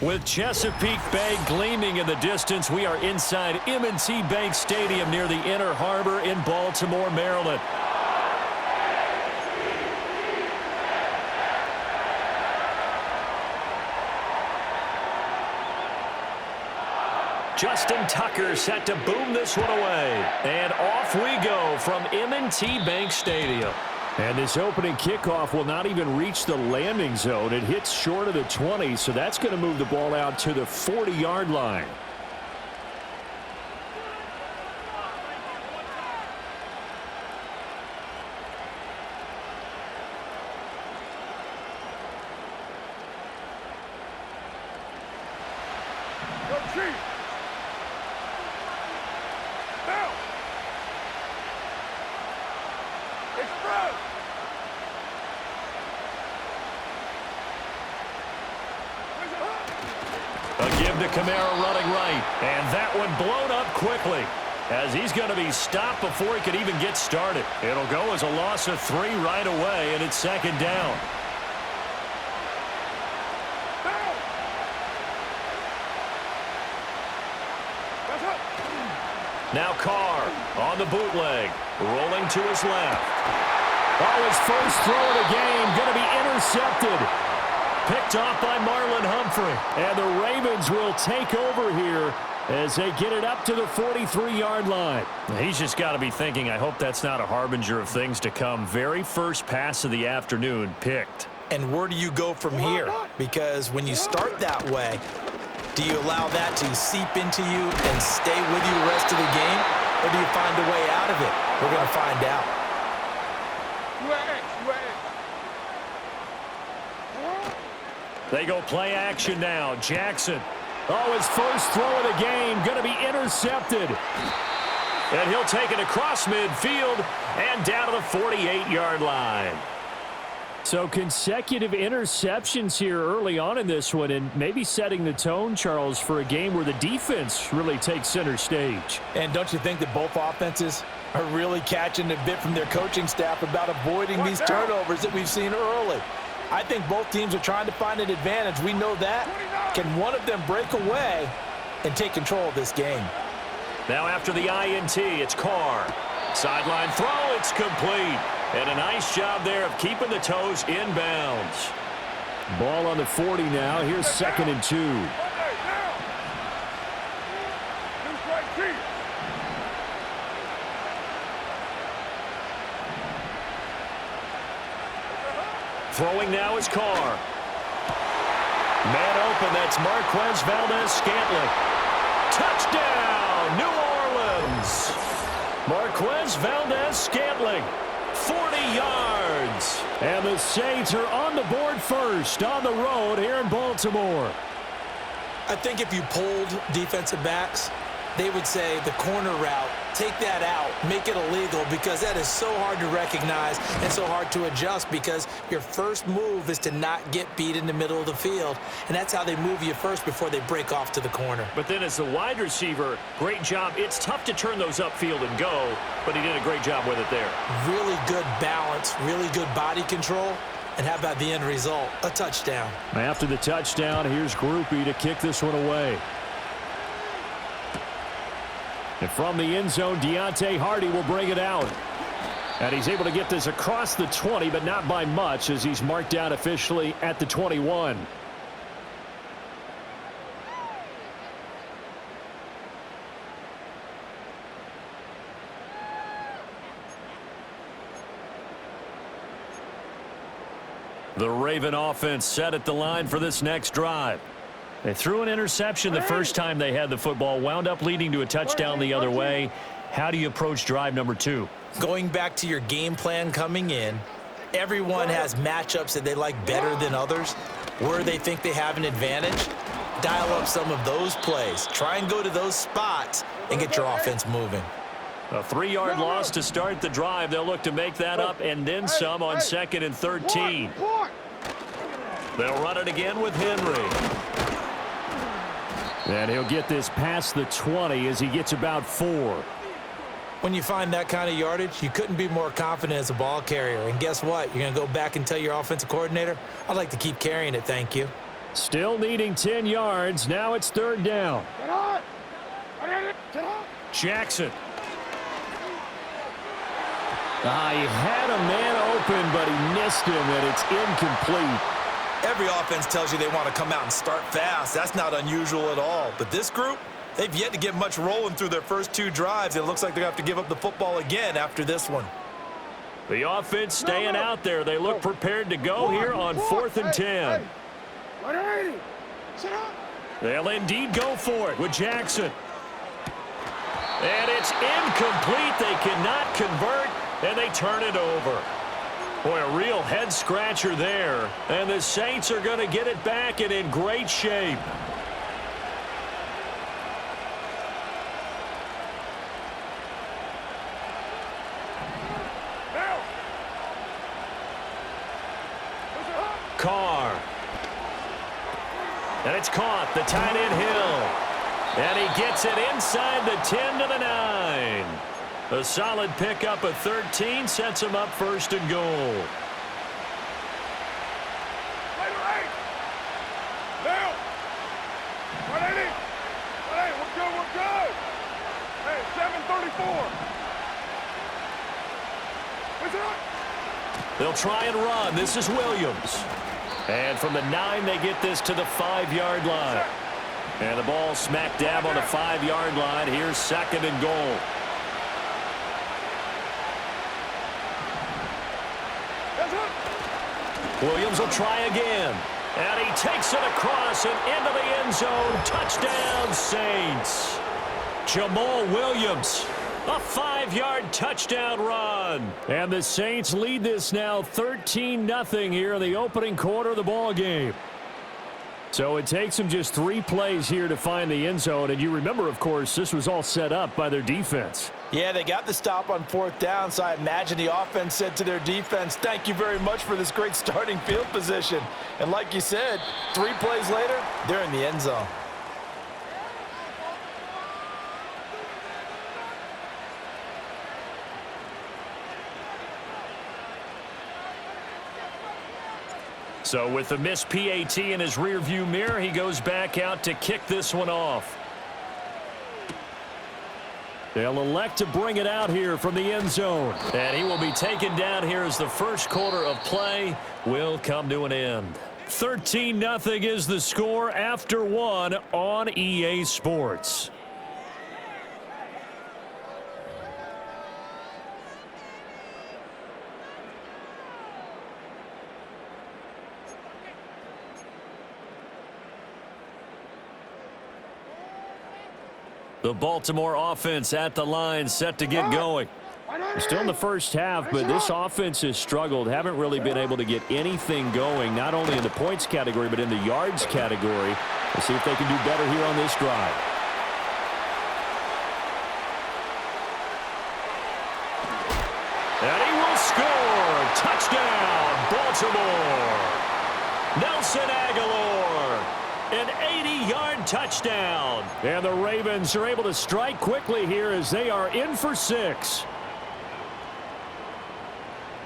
With Chesapeake Bay gleaming in the distance, we are inside M&T Bank Stadium near the Inner Harbor in Baltimore, Maryland. Justin Tucker set to boom this one away. And off we go from M&T Bank Stadium. And this opening kickoff will not even reach the landing zone. It hits short of the 20, so that's going to move the ball out to the 40-yard line. Kamara running right, and that one blown up quickly as he's going to be stopped before he could even get started. It'll go as a loss of 3 right away, and it's second down. Now Carr on the bootleg, rolling to his left. Oh, his first throw of the game going to be intercepted. Picked off by Marlon Humphrey. And the Ravens will take over here as they get it up to the 43-yard line. He's just got to be thinking, I hope that's not a harbinger of things to come. Very first pass of the afternoon picked. And where do you go from here? Because when you start that way, do you allow that to seep into you and stay with you the rest of the game? Or do you find a way out of it? We're going to find out. They go play action now. Jackson. Oh, his first throw of the game going to be intercepted. And he'll take it across midfield and down to the 48-yard line. So consecutive interceptions here early on in this one, and maybe setting the tone, Charles, for a game where the defense really takes center stage. And don't you think that both offenses are really catching a bit from their coaching staff about avoiding these turnovers that we've seen early? I think both teams are trying to find an advantage. We know that. Can one of them break away and take control of this game? Now after the INT, it's Carr. Sideline throw, it's complete. And a nice job there of keeping the toes inbounds. Ball on the 40 now. Here's 2nd and 2. Throwing now is Carr. Man open, that's Marquez Valdez-Scantling. Touchdown, New Orleans. Marquez Valdez-Scantling, 40 yards. And the Saints are on the board first on the road here in Baltimore. I think if you polled defensive backs, they would say the corner route, take that out, make it illegal, because that is so hard to recognize and so hard to adjust, because your first move is to not get beat in the middle of the field, and that's how they move you first before they break off to the corner. But then as the wide receiver, great job. It's tough to turn those upfield and go, but he did a great job with it there. Really good balance, really good body control, and how about the end result? A touchdown. After the touchdown, here's Groupie to kick this one away. And from the end zone, Deontay Hardy will bring it out. And he's able to get this across the 20, but not by much, as he's marked down officially at the 21. The Raven offense set at the line for this next drive. They threw an interception the first time they had the football, wound up leading to a touchdown the other way. How do you approach drive number 2? Going back to your game plan coming in, everyone has matchups that they like better than others, where they think they have an advantage. Dial up some of those plays. Try and go to those spots and get your offense moving. A 3-yard loss to start the drive. They'll look to make that up and then some on 2nd and 13. They'll run it again with Henry. And he'll get this past the 20 as he gets about 4. When you find that kind of yardage, you couldn't be more confident as a ball carrier. And guess what? You're going to go back and tell your offensive coordinator, I'd like to keep carrying it, thank you. Still needing 10 yards. Now it's third down. Jackson. He had a man open, but he missed him, and it's incomplete. Every offense tells you they want to come out and start fast. That's not unusual at all. But this group, they've yet to get much rolling through their first 2 drives. It looks like they're going to have to give up the football again after this one. The offense staying out there. They look prepared to go here on 4th and 10. They'll indeed go for it with Jackson. And it's incomplete. They cannot convert, and they turn it over. Boy, a real head-scratcher there. And the Saints are going to get it back and in great shape. Carr. And it's caught. The tight end Hill. And he gets it inside the 10 to the 9. A solid pickup of 13 sets him up first and goal. They'll try and run. This is Williams. And from the 9, they get this to the 5-yard line. And the ball smack dab on the 5-yard line. Here's second and goal. Williams will try again. And he takes it across and into the end zone. Touchdown, Saints. Jamal Williams. A 5-yard touchdown run. And the Saints lead this now 13-0 here in the opening quarter of the ball game. So it takes them just 3 plays here to find the end zone. And you remember, of course, this was all set up by their defense. Yeah, they got the stop on 4th down, so I imagine the offense said to their defense, thank you very much for this great starting field position. And like you said, 3 plays later, they're in the end zone. So with the missed PAT in his rearview mirror, he goes back out to kick this one off. They'll elect to bring it out here from the end zone. And he will be taken down here as the first quarter of play will come to an end. 13-0 is the score after 1 on EA Sports. The Baltimore offense at the line, set to get going. Still in the first half, but this offense has struggled. Haven't really been able to get anything going, not only in the points category, but in the yards category. Let's see if they can do better here on this drive. And he will score. Touchdown, Baltimore. Nelson Aguilar. An 80-yard touchdown. And the Ravens are able to strike quickly here as they are in for 6.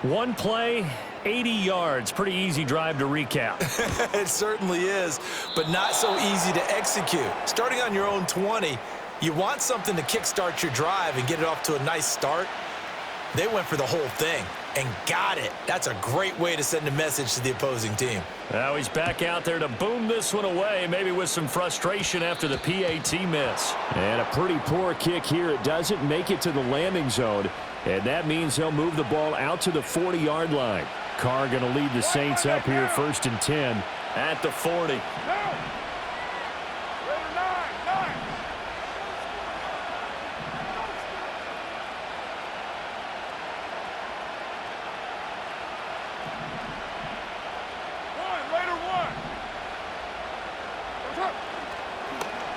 1 play, 80 yards. Pretty easy drive to recap. It certainly is, but not so easy to execute. Starting on your own 20, you want something to kickstart your drive and get it off to a nice start. They went for the whole thing and got it. That's a great way to send a message to the opposing team. Now he's back out there to boom this one away, maybe with some frustration after the PAT miss. And a pretty poor kick here. It doesn't make it to the landing zone, and that means he'll move the ball out to the 40-yard line. Carr going to lead the Saints up here 1st and 10 at the 40.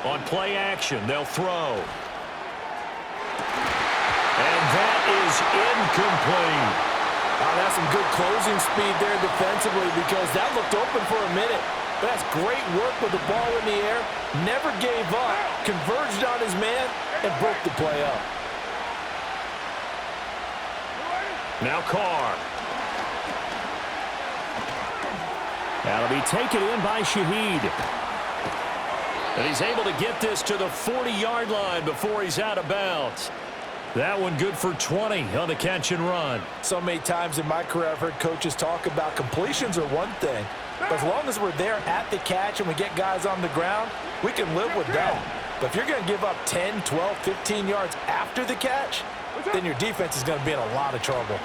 On play action, they'll throw. And that is incomplete. That's some good closing speed there defensively because that looked open for a minute. But that's great work with the ball in the air. Never gave up, converged on his man, and broke the play up. Now Carr. That'll be taken in by Shaheed. And he's able to get this to the 40-yard line before he's out of bounds. That one good for 20 on the catch and run. So many times in my career I've heard coaches talk about completions are one thing. But as long as we're there at the catch and we get guys on the ground, we can live with that. But if you're going to give up 10, 12, 15 yards after the catch, then your defense is going to be in a lot of trouble.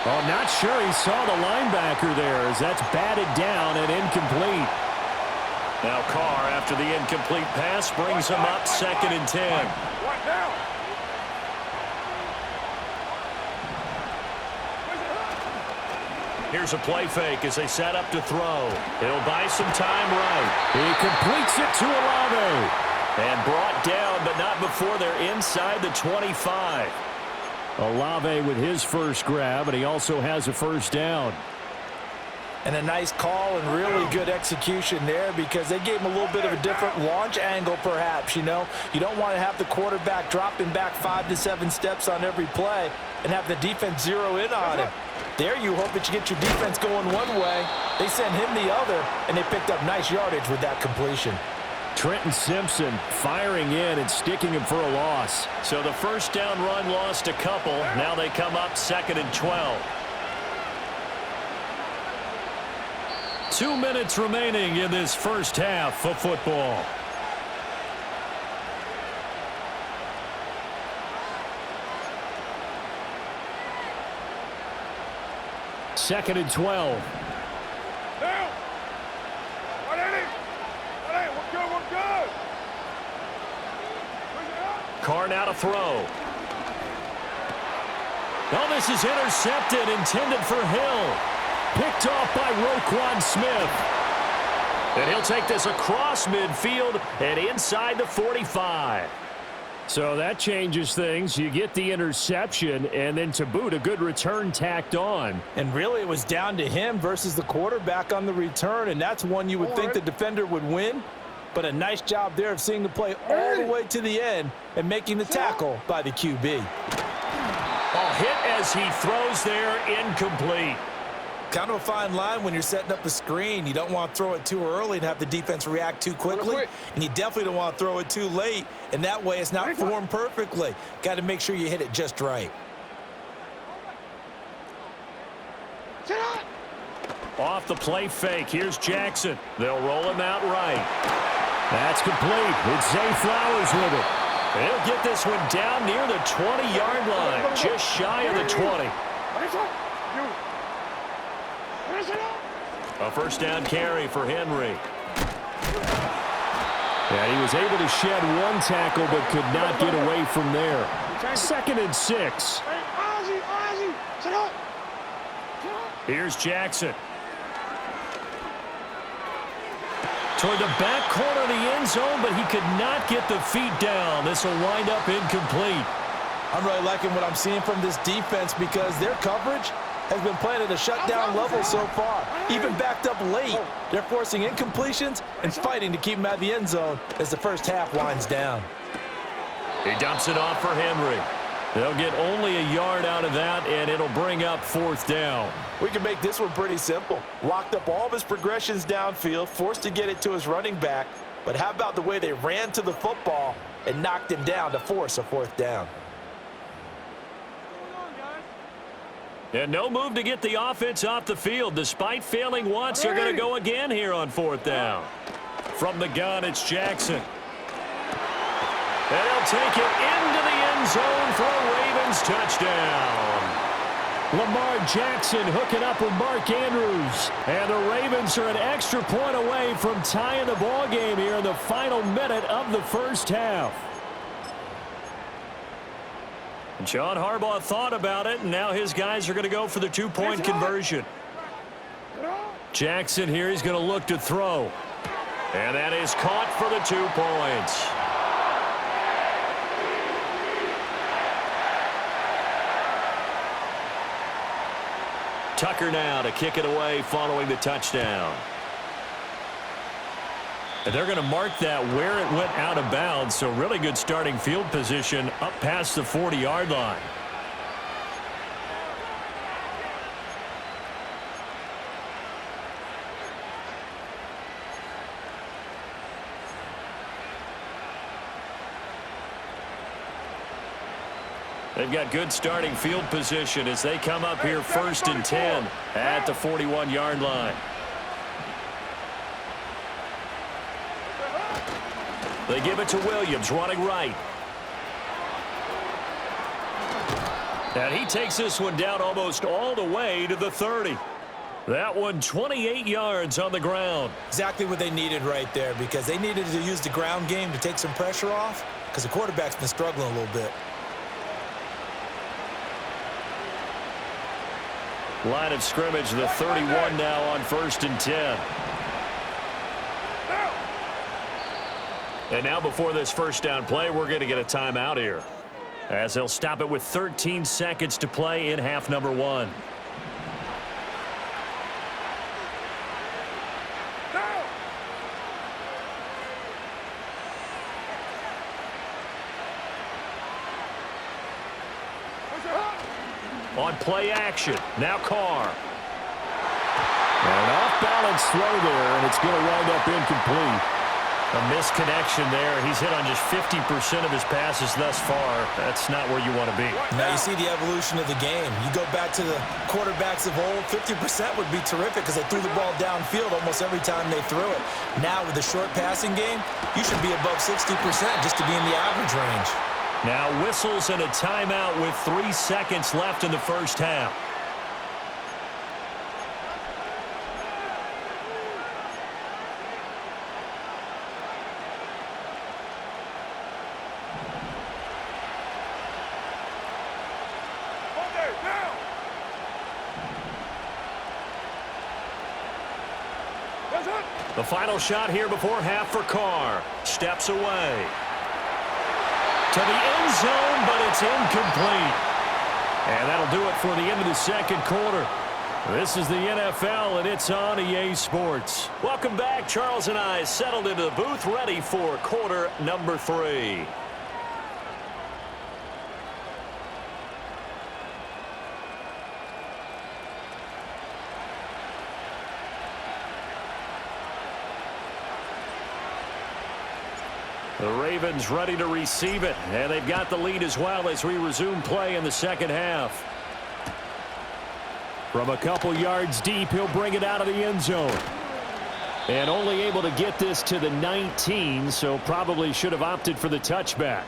Well, I'm not sure he saw the linebacker there as that's batted down and incomplete. Now Carr, after the incomplete pass, brings him up 2nd and 10. Here's a play fake as they set up to throw. He'll buy some time right. He completes it to Olave. And brought down, but not before they're inside the 25. Olave with his first grab, and he also has a first down. And a nice call and really good execution there because they gave him a little bit of a different launch angle perhaps, you know. You don't want to have the quarterback dropping back 5 to 7 steps on every play and have the defense zero in on him. There you hope that you get your defense going one way. They sent him the other, and they picked up nice yardage with that completion. Trenton Simpson firing in and sticking him for a loss. So the first down run lost a couple. Now they come up 2nd and 12. 2 minutes remaining in this first half of football. Second and 12. Carr now to throw. Oh, this is intercepted, intended for Hill. Picked off by Roquan Smith. And he'll take this across midfield and inside the 45. So that changes things. You get the interception, and then to boot, a good return tacked on. And really, it was down to him versus the quarterback on the return, and that's one you would think the defender would win. But a nice job there of seeing the play all the way to the end and making the tackle by the QB. A hit as he throws there, incomplete. Kind of a fine line when you're setting up the screen. You don't want to throw it too early and have the defense react too quickly. And you definitely don't want to throw it too late. And that way it's not formed perfectly. Got to make sure you hit it just right. Off the play fake. Here's Jackson. They'll roll him out right. That's complete. It's Zay Flowers with it. They'll get this one down near the 20-yard line. Just shy of the 20. A first down carry for Henry. And he was able to shed one tackle but could not get away from there. 2nd and 6. Here's Jackson. Toward the back corner of the end zone, but he could not get the feet down. This will wind up incomplete. I'm really liking what I'm seeing from this defense because their coverage has been playing at a shutdown level so far. Even backed up late, they're forcing incompletions and fighting to keep them out of the end zone as the first half winds down. He dumps it off for Henry. They'll get only a yard out of that, and it'll bring up 4th down. We can make this one pretty simple. Locked up all of his progressions downfield, forced to get it to his running back. But how about the way they ran to the football and knocked him down to force a 4th down? And no move to get the offense off the field. Despite failing once, they're going to go again here on 4th down. From the gun, it's Jackson. And he'll take it into the end zone for a Ravens touchdown. Lamar Jackson hooking up with Mark Andrews. And the Ravens are an extra point away from tying the ball game here in the final minute of the first half. John Harbaugh thought about it, and now his guys are going to go for the 2-point conversion. Jackson here, he's going to look to throw. And that is caught for the 2 points. Tucker now to kick it away following the touchdown. And they're going to mark that where it went out of bounds, so really good starting field position up past the 40-yard line. They've got good starting field position as they come up here 1st and 10 at the 41-yard line. They give it to Williams, running right. And he takes this one down almost all the way to the 30. That one 28 yards on the ground. Exactly what they needed right there, because they needed to use the ground game to take some pressure off, because the quarterback's been struggling a little bit. Line of scrimmage, the 31 now on 1st and 10. And now before this first down play, we're going to get a timeout here, as they'll stop it with 13 seconds to play in half number 1. On play action, now Carr. An off-balance throw there, and it's going to wind up incomplete. A misconnection there. He's hit on just 50% of his passes thus far. That's not where you want to be. Now you see the evolution of the game. You go back to the quarterbacks of old, 50% would be terrific because they threw the ball downfield almost every time they threw it. Now with the short passing game, you should be above 60% just to be in the average range. Now whistles and a timeout with 3 seconds left in the first half. The final shot here before half for Carr. Steps away. To the end zone, but it's incomplete. And that'll do it for the end of the second quarter. This is the NFL, and it's on EA Sports. Welcome back. Charles and I settled into the booth, ready for quarter number 3. The Ravens ready to receive it, and they've got the lead as well as we resume play in the second half. From a couple yards deep, he'll bring it out of the end zone. And only able to get this to the 19, so probably should have opted for the touchback.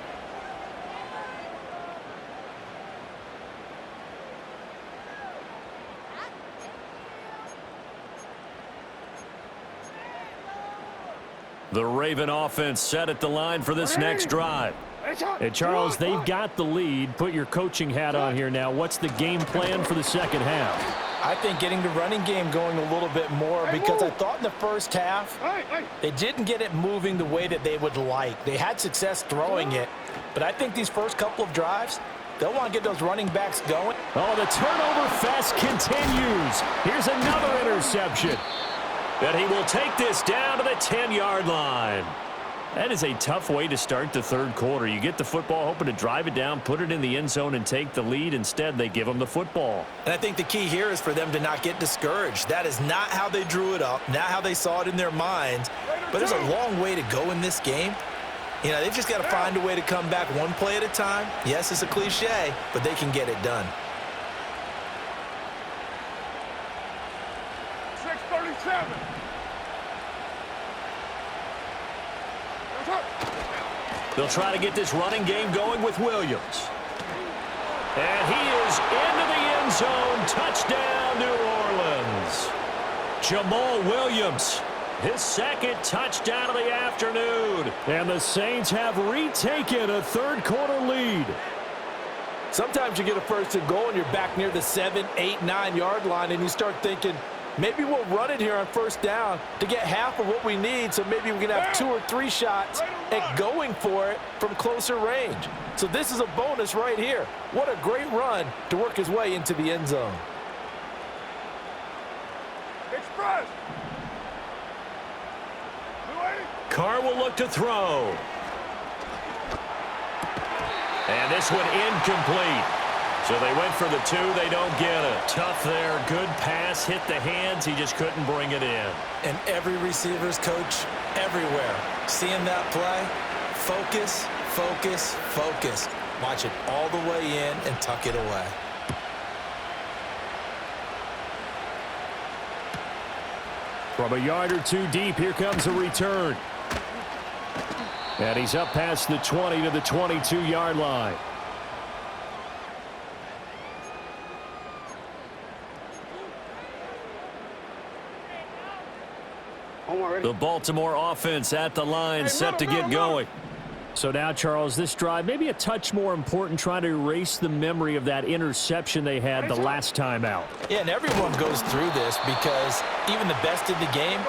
The Raven offense set at the line for this next drive. And Charles, they've got the lead. Put your coaching hat on here now. What's the game plan for the second half? I think getting the running game going a little bit more, because I thought in the first half they didn't get it moving the way that they would like. They had success throwing it, but I think these first couple of drives, they'll want to get those running backs going. Oh, the turnover fest continues. Here's another interception. And he will take this down to the 10-yard line. That is a tough way to start the third quarter. You get the football, hoping to drive it down, put it in the end zone, and take the lead. Instead, they give them the football. And I think the key here is for them to not get discouraged. That is not how they drew it up, not how they saw it in their minds. But there's a long way to go in this game. You know, they've just got to find a way to come back one play at a time. Yes, it's a cliche, but they can get it done. 6:37. They'll try to get this running game going with Williams. And he is into the end zone. Touchdown, New Orleans. Jamal Williams, his second touchdown of the afternoon. And the Saints have retaken a third quarter lead. Sometimes you get a first and goal and you're back near the 7, 8, 9 yard line and you start thinking, maybe we'll run it here on first down to get half of what we need, so maybe we can have 2 or 3 shots at going for it from closer range. So this is a bonus right here. What a great run to work his way into the end zone. Express. Carr will look to throw. And this one incomplete. So they went for the 2. They don't get it. Tough there. Good pass. Hit the hands. He just couldn't bring it in. And every receiver's coach everywhere, seeing that play, focus, focus, focus. Watch it all the way in and tuck it away. From a yard or two deep, here comes a return. And he's up past the 20 to the 22-yard line. The Baltimore offense at the line, set to get going. So now, Charles, this drive maybe a touch more important, trying to erase the memory of that interception they had the last time out. Yeah, and everyone goes through this because even the best in the game,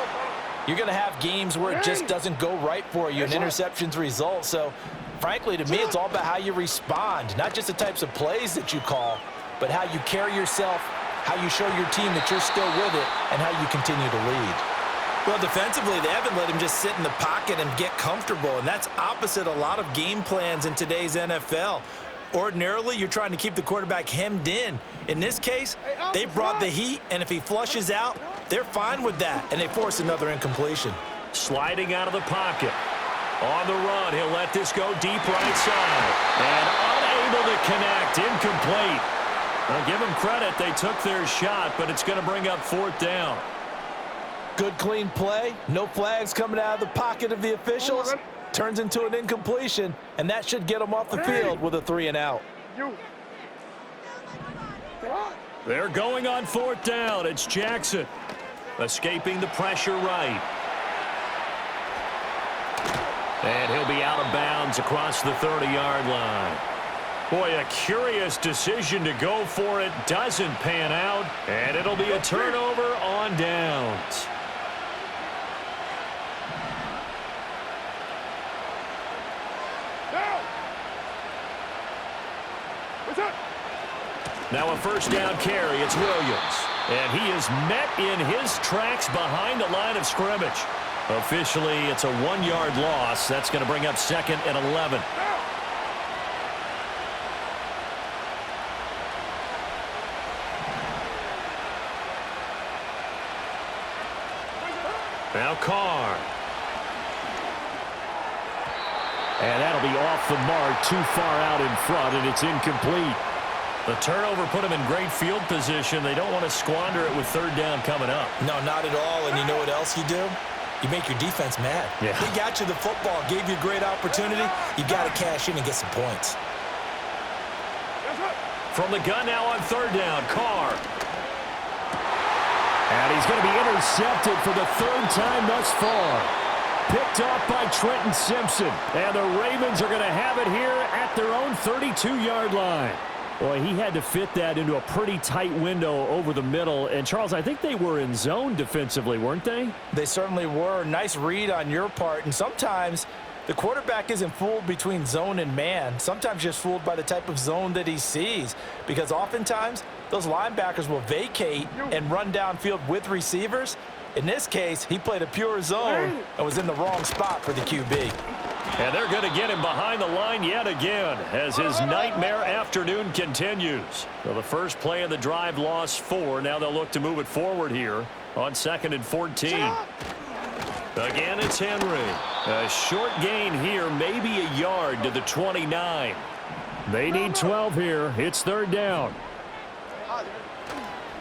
you're going to have games where it just doesn't go right for you, and interceptions result. So, frankly, to me, it's all about how you respond, not just the types of plays that you call, but how you carry yourself, how you show your team that you're still with it, and how you continue to lead. Well, defensively, they haven't let him just sit in the pocket and get comfortable, and that's opposite a lot of game plans in today's NFL. Ordinarily, you're trying to keep the quarterback hemmed in. In this case, they brought the heat, and if he flushes out, they're fine with that, and they force another incompletion. Sliding out of the pocket. On the run, he'll let this go deep right side. And unable to connect, incomplete. I'll give them credit, they took their shot, but it's going to bring up 4th down. Good, clean play. No flags coming out of the pocket of the officials. Turns into an incompletion, and that should get them off the field with a 3-and-out. They're going on 4th down. It's Jackson. Escaping the pressure right. And he'll be out of bounds across the 30-yard line. Boy, a curious decision to go for it. Doesn't pan out, and it'll be a turnover on downs. Now a 1st down carry. It's Williams. And he is met in his tracks behind the line of scrimmage. Officially, it's a 1-yard loss. That's going to bring up 2nd and 11. Now Carr. And that'll be off the mark, too far out in front, and it's incomplete. The turnover put them in great field position. They don't want to squander it with 3rd down coming up. No, not at all, and you know what else you do? You make your defense mad. Yeah. They got you the football, gave you a great opportunity. You got to cash in and get some points. From the gun now on 3rd down, Carr. And he's going to be intercepted for the 3rd time thus far. Picked off by Trenton Simpson. And the Ravens are going to have it here at their own 32-yard line. Boy, he had to fit that into a pretty tight window over the middle. And, Charles, I think they were in zone defensively, weren't they? They certainly were. Nice read on your part. And sometimes the quarterback isn't fooled between zone and man. Sometimes just fooled by the type of zone that he sees. Because oftentimes those linebackers will vacate and run downfield with receivers. In this case, he played a pure zone and was in the wrong spot for the QB. And they're going to get him behind the line yet again as his nightmare afternoon continues. Well, the first play of the drive lost 4. Now they'll look to move it forward here on 2nd and 14. Again, it's Henry. A short gain here, maybe a yard to the 29. They need 12 here. It's 3rd down.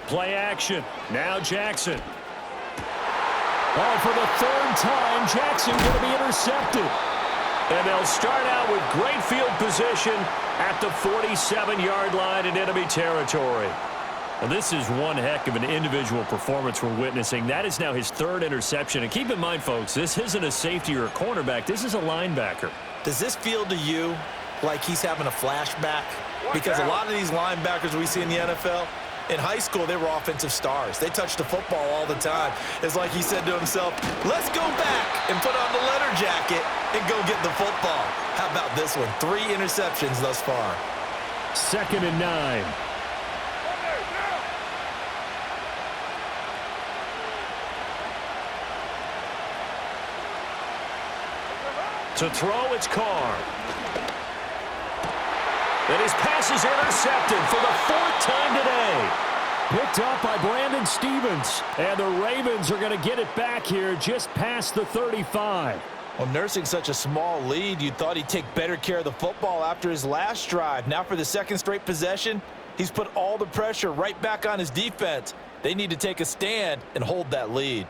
Play action. Now Jackson. Oh, for the 3rd time, Jackson going to be intercepted. And they'll start out with great field position at the 47-yard line in enemy territory. And this is one heck of an individual performance we're witnessing. That is now his 3rd interception. And keep in mind, folks, this isn't a safety or a cornerback. This is a linebacker. Does this feel to you like he's having a flashback? Because a lot of these linebackers we see in the NFL, in high school, they were offensive stars. They touched the football all the time. It's like he said to himself, let's go back and put on the leather jacket and go get the football. How about this one? 3 interceptions thus far. 2nd and 9. To throw, it's Carr. And his pass is intercepted for the 4th time today. Picked up by Brandon Stevens. And the Ravens are going to get it back here just past the 35. Well, nursing such a small lead, you thought he'd take better care of the football after his last drive. Now for the second straight possession, he's put all the pressure right back on his defense. They need to take a stand and hold that lead.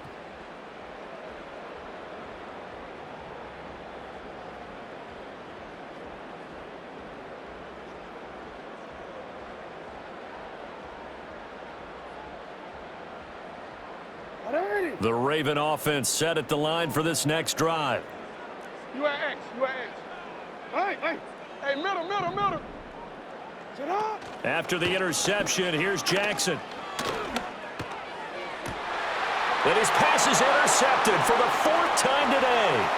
The Raven offense set at the line for this next drive. You at X. You at X. Hey, middle. Sit up. After the interception, here's Jackson. And his pass is intercepted for the fourth time today.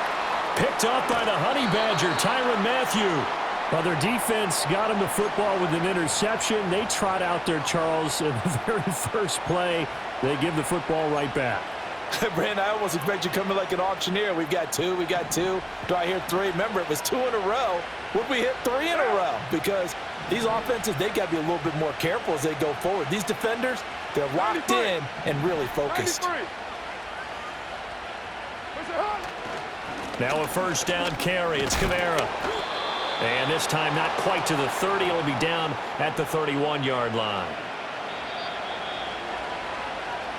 Picked off by the Honey Badger, Tyrann Mathieu. Well, their defense got him the football with an interception. They trot out there, Charles, in the very first play. They give the football right back. Brandon, I almost expect you to come in like an auctioneer. We got two. Do I hear three? Remember, it was 2 in a row. Would we hit 3 in a row? Because these offenses, they got to be a little bit more careful as they go forward. These defenders, they're locked in and really focused. 93. Now a first down carry. It's Kamara. And this time not quite to the 30. It'll be down at the 31-yard line.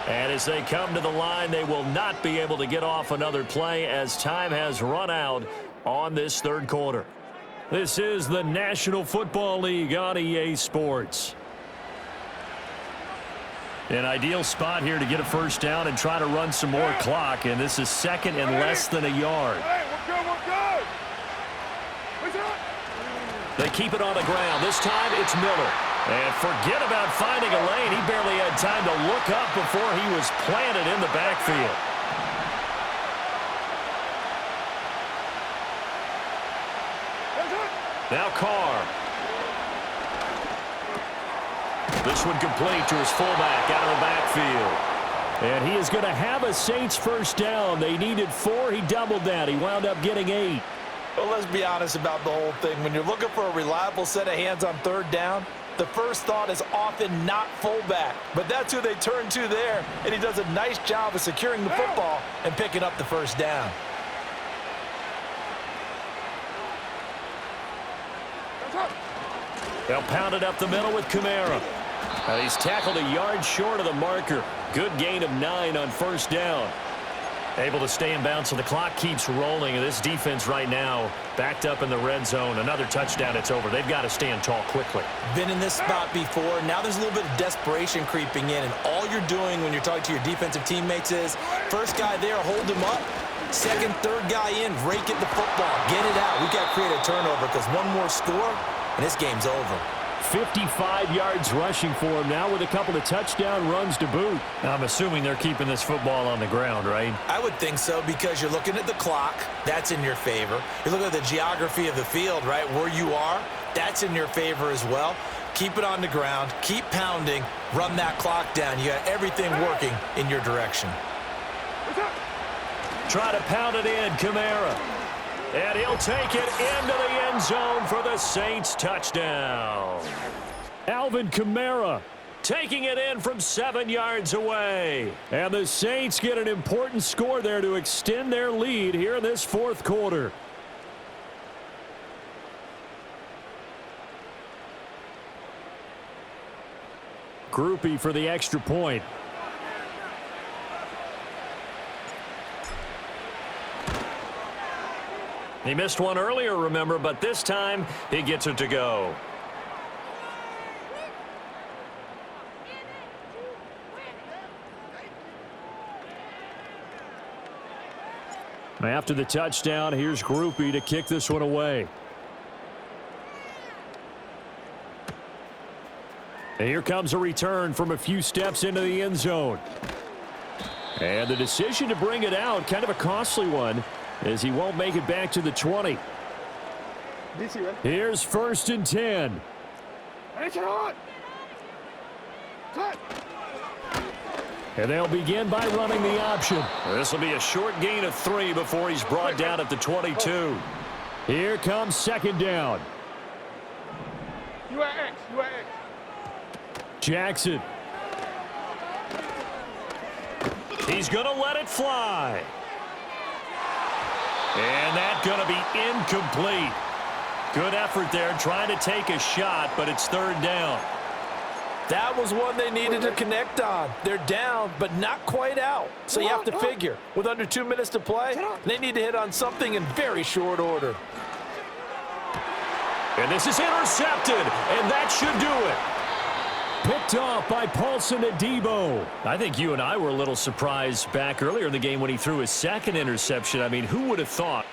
And as they come to the line, they will not be able to get off another play as time has run out on this third quarter. This is the National Football League on EA Sports. An ideal spot here to get a first down and try to run some more clock. And this is second and less than a yard. Hey, we're good. What's up? They keep it on the ground. This time it's Miller. And forget about finding a lane. He barely had time to look up before he was planted in the backfield. Now Carr. This one complete to his fullback out of the backfield. And he is going to have a Saints first down. They needed 4. He doubled that. He wound up getting 8. Well, let's be honest about the whole thing. When you're looking for a reliable set of hands on third down, the first thought is often not fullback. But that's who they turn to there, and he does a nice job of securing the football and picking up the first down. They'll pound it up the middle with Kamara. And he's tackled a yard short of the marker. Good gain of 9 on first down. Able to stay in bounds, so the clock keeps rolling. And this defense right now backed up in the red zone. Another touchdown, it's over. They've got to stand tall quickly. Been in this spot before. Now there's a little bit of desperation creeping in. And all you're doing when you're talking to your defensive teammates is, first guy there, hold him up. Second, third guy in, rake at the football. Get it out. We've got to create a turnover because one more score, and this game's over. 55 yards rushing for him now with a couple of touchdown runs to boot. I'm assuming they're keeping this football on the ground, right? I would think so because you're looking at the clock. That's in your favor. You're looking at the geography of the field, right? Where you are, that's in your favor as well. Keep it on the ground. Keep pounding. Run that clock down. You got everything working in your direction. Try to pound it in, Kamara. And he'll take it into the end zone for the Saints touchdown. Alvin Kamara taking it in from 7 yards away. And the Saints get an important score there to extend their lead here in this fourth quarter. Groupie for the extra point. He missed one earlier, remember, but this time he gets it to go. After the touchdown, here's Groupie to kick this one away. And here comes a return from a few steps into the end zone. And the decision to bring it out, kind of a costly one, as he won't make it back to the 20. Here's first and 10. And they'll begin by running the option. This will be a short gain of 3 before he's brought down at the 22. Here comes second down. You at X. Jackson. He's going to let it fly. And that's going to be incomplete. Good effort there trying to take a shot, but it's third down. That was one they needed to connect on. They're down, but not quite out. So you have to figure, with under 2 minutes to play, they need to hit on something in very short order. And this is intercepted, and that should do it. Picked off by Paulson Adebo. I think you and I were a little surprised back earlier in the game when he threw his second interception. I mean, who would have thought?